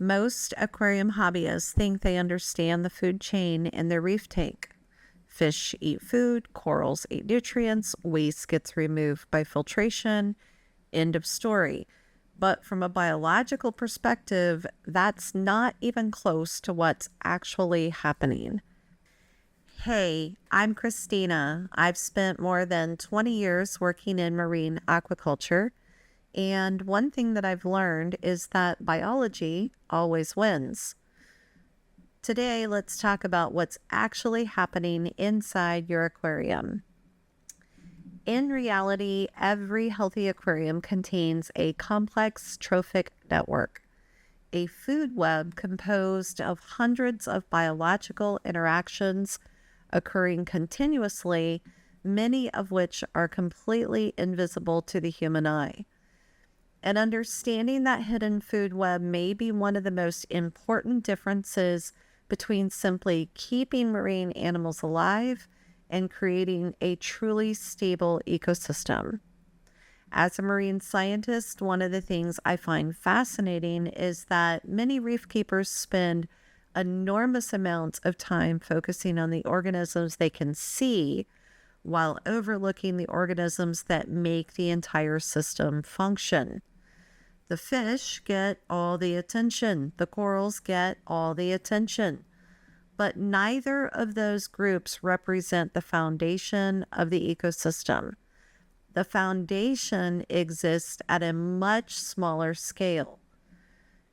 Most aquarium hobbyists think they understand the food chain in their reef tank. Fish eat food, corals eat nutrients, waste gets removed by filtration, end of story. But from a biological perspective, that's not even close to what's actually happening. Hey, I'm Christina. I've spent more than 20 years working in marine aquaculture. And one thing that I've learned is that biology always wins. Today, let's talk about what's actually happening inside your aquarium. In reality, every healthy aquarium contains a complex trophic network, a food web composed of hundreds of biological interactions occurring continuously, many of which are completely invisible to the human eye. And understanding that hidden food web may be one of the most important differences between simply keeping marine animals alive and creating a truly stable ecosystem. As a marine scientist, one of the things I find fascinating is that many reef keepers spend enormous amounts of time focusing on the organisms they can see while overlooking the organisms that make the entire system function. The fish get all the attention. The corals get all the attention. But neither of those groups represent the foundation of the ecosystem. The foundation exists at a much smaller scale.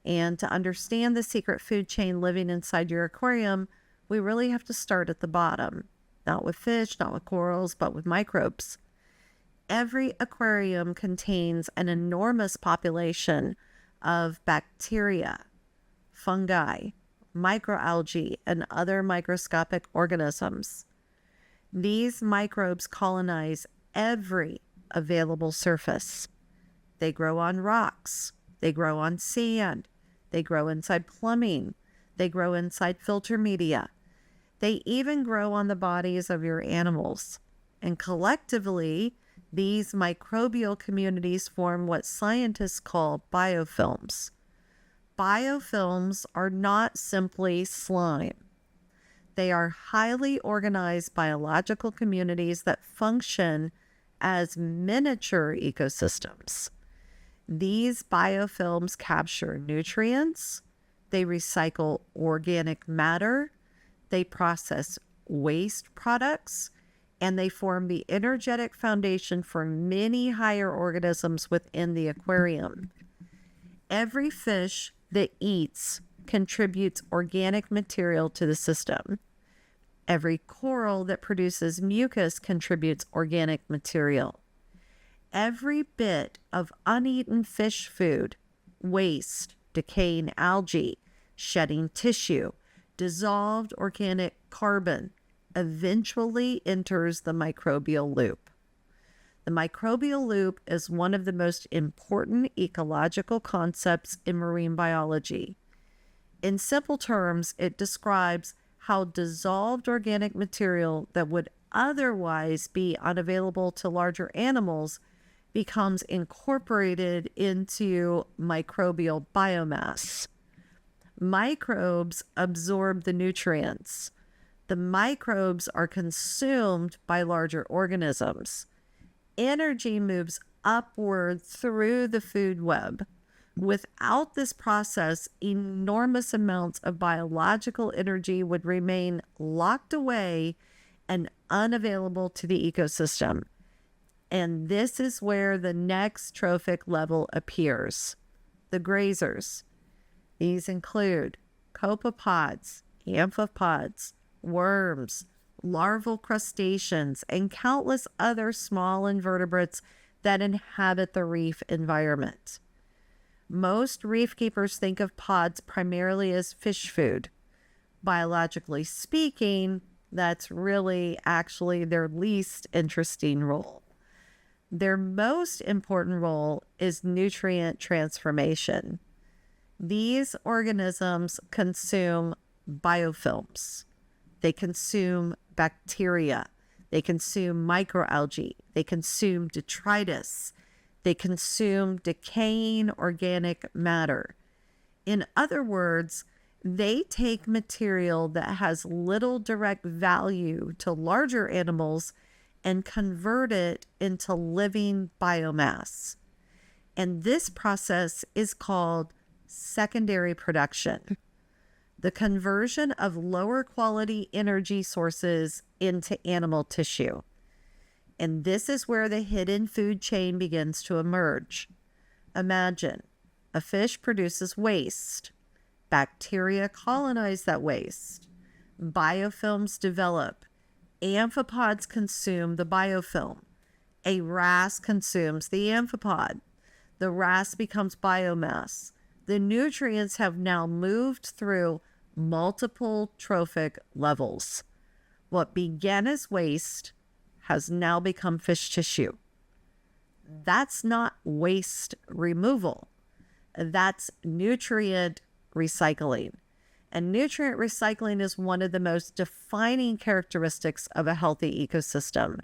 And to understand the secret food chain living inside your aquarium, we really have to start at the bottom. Not with fish, not with corals, but with microbes. Every aquarium contains an enormous population of bacteria, fungi, microalgae, and other microscopic organisms. These microbes colonize every available surface. They grow on rocks, they grow on sand, they grow inside plumbing, they grow inside filter media. They even grow on the bodies of your animals. And collectively, these microbial communities form what scientists call biofilms. Biofilms are not simply slime. They are highly organized biological communities that function as miniature ecosystems. These biofilms capture nutrients, they recycle organic matter, they process waste products, and they form the energetic foundation for many higher organisms within the aquarium. Every fish that eats contributes organic material to the system. Every coral that produces mucus contributes organic material. Every bit of uneaten fish food, waste, decaying algae, shedding tissue, dissolved organic carbon, eventually enters the microbial loop. The microbial loop is one of the most important ecological concepts in marine biology. In simple terms, it describes how dissolved organic material that would otherwise be unavailable to larger animals becomes incorporated into microbial biomass. Microbes absorb the nutrients. The microbes are consumed by larger organisms. Energy moves upward through the food web. Without this process, enormous amounts of biological energy would remain locked away and unavailable to the ecosystem. And this is where the next trophic level appears. The grazers. These include copepods, amphipods, worms, larval crustaceans, and countless other small invertebrates that inhabit the reef environment. Most reef keepers think of pods primarily as fish food. Biologically speaking, that's really actually their least interesting role. Their most important role is nutrient transformation. These organisms consume biofilms. They consume bacteria. They consume microalgae. They consume detritus. They consume decaying organic matter. In other words, they take material that has little direct value to larger animals and convert it into living biomass. And this process is called secondary production, the conversion of lower quality energy sources into animal tissue. And this is where the hidden food chain begins to emerge. Imagine a fish produces waste. Bacteria colonize that waste. Biofilms develop. Amphipods consume the biofilm. A wrasse consumes the amphipod. The wrasse becomes biomass. The nutrients have now moved through multiple trophic levels. What began as waste has now become fish tissue. That's not waste removal. That's nutrient recycling. And nutrient recycling is one of the most defining characteristics of a healthy ecosystem.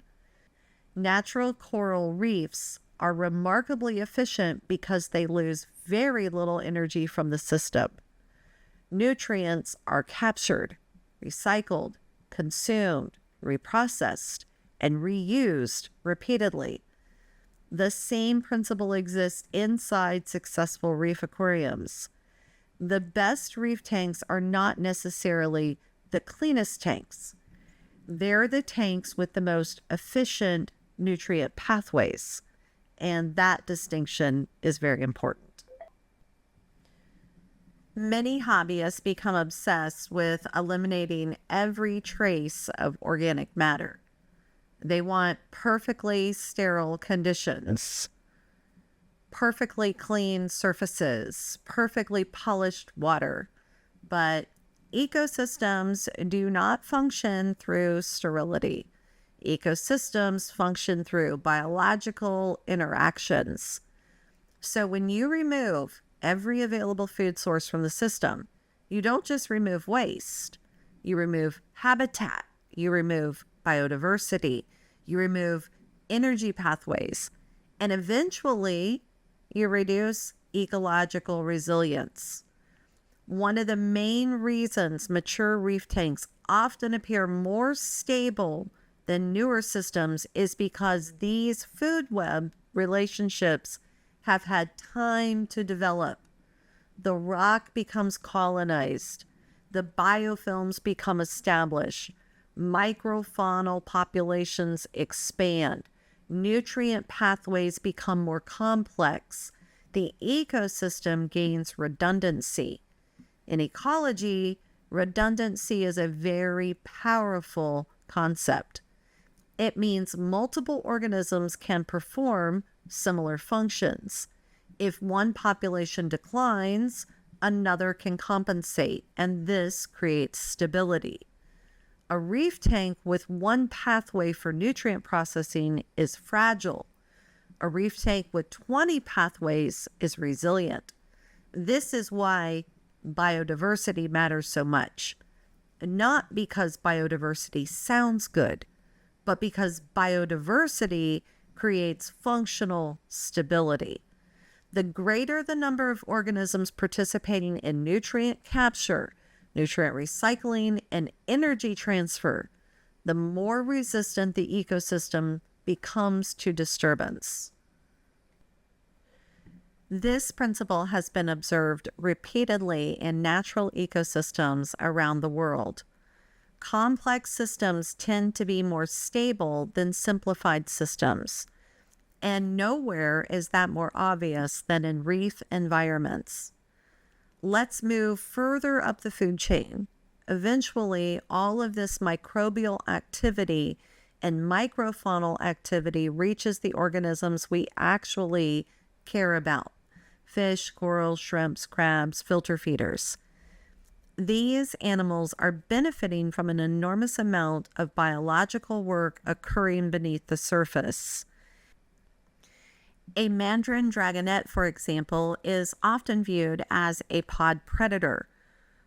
Natural coral reefs are remarkably efficient because they lose very little energy from the system. Nutrients are captured, recycled, consumed, reprocessed, and reused repeatedly. The same principle exists inside successful reef aquariums. The best reef tanks are not necessarily the cleanest tanks. They're the tanks with the most efficient nutrient pathways, and that distinction is very important. Many hobbyists become obsessed with eliminating every trace of organic matter. They want perfectly sterile conditions, perfectly clean surfaces, perfectly polished water. But ecosystems do not function through sterility. Ecosystems function through biological interactions. So when you remove every available food source from the system, you don't just remove waste, you remove habitat, you remove biodiversity, you remove energy pathways, and eventually you reduce ecological resilience. One of the main reasons mature reef tanks often appear more stable than newer systems is because these food web relationships have had time to develop. The rock becomes colonized. The biofilms become established. Microfaunal populations expand. Nutrient pathways become more complex. The ecosystem gains redundancy. In ecology, redundancy is a very powerful concept. It means multiple organisms can perform similar functions. If one population declines, another can compensate, and this creates stability. A reef tank with one pathway for nutrient processing is fragile. A reef tank with 20 pathways is resilient. This is why biodiversity matters so much. Not because biodiversity sounds good, but because biodiversity creates functional stability. The greater the number of organisms participating in nutrient capture, nutrient recycling, and energy transfer, the more resistant the ecosystem becomes to disturbance. This principle has been observed repeatedly in natural ecosystems around the world. Complex systems tend to be more stable than simplified systems, and nowhere is that more obvious than in reef environments. Let's move further up the food chain. Eventually, all of this microbial activity and microfaunal activity reaches the organisms we actually care about: fish, corals, shrimps, crabs, filter feeders. These animals are benefiting from an enormous amount of biological work occurring beneath the surface. A mandarin dragonet, for example, is often viewed as a pod predator,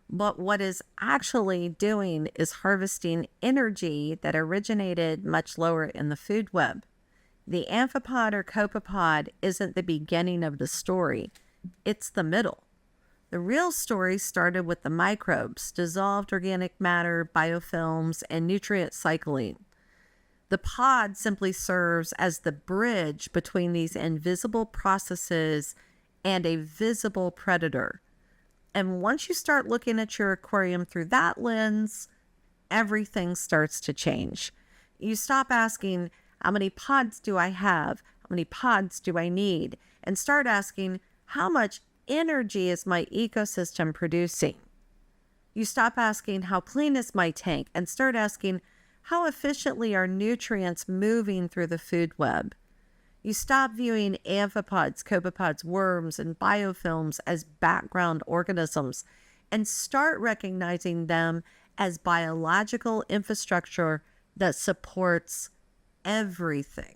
but what is actually doing is harvesting energy that originated much lower in the food web. The amphipod or copepod isn't the beginning of the story, it's the middle. The real story started with the microbes, dissolved organic matter, biofilms, and nutrient cycling. The pod simply serves as the bridge between these invisible processes and a visible predator. And once you start looking at your aquarium through that lens, everything starts to change. You stop asking, how many pods do I have? How many pods do I need? And start asking, how much energy is my ecosystem producing? You stop asking, how clean is my tank? And start asking, how efficiently are nutrients moving through the food web? You stop viewing amphipods, copepods, worms, and biofilms as background organisms and start recognizing them as biological infrastructure that supports everything.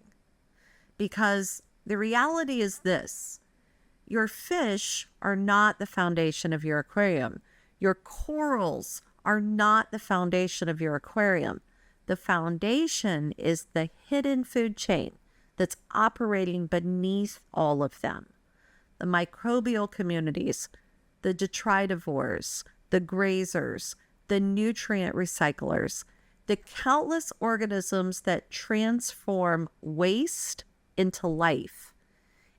Because the reality is this: your fish are not the foundation of your aquarium. Your corals are not the foundation of your aquarium. The foundation is the hidden food chain that's operating beneath all of them. The microbial communities, the detritivores, the grazers, the nutrient recyclers, the countless organisms that transform waste into life.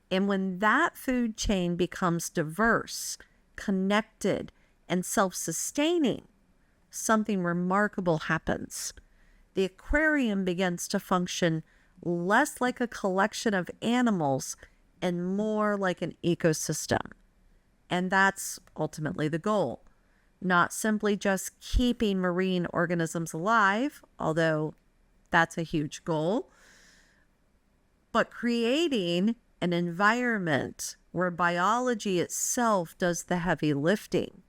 And when that food chain becomes diverse, connected, and self-sustaining, something remarkable happens. The aquarium begins to function less like a collection of animals and more like an ecosystem. And that's ultimately the goal. Not simply just keeping marine organisms alive, although that's a huge goal, but creating an environment where biology itself does the heavy lifting.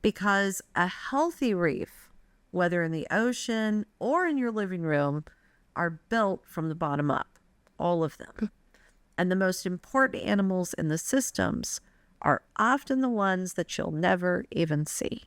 Because a healthy reef, whether in the ocean or in your living room, are built from the bottom up, all of them. And the most important animals in the systems are often the ones that you'll never even see.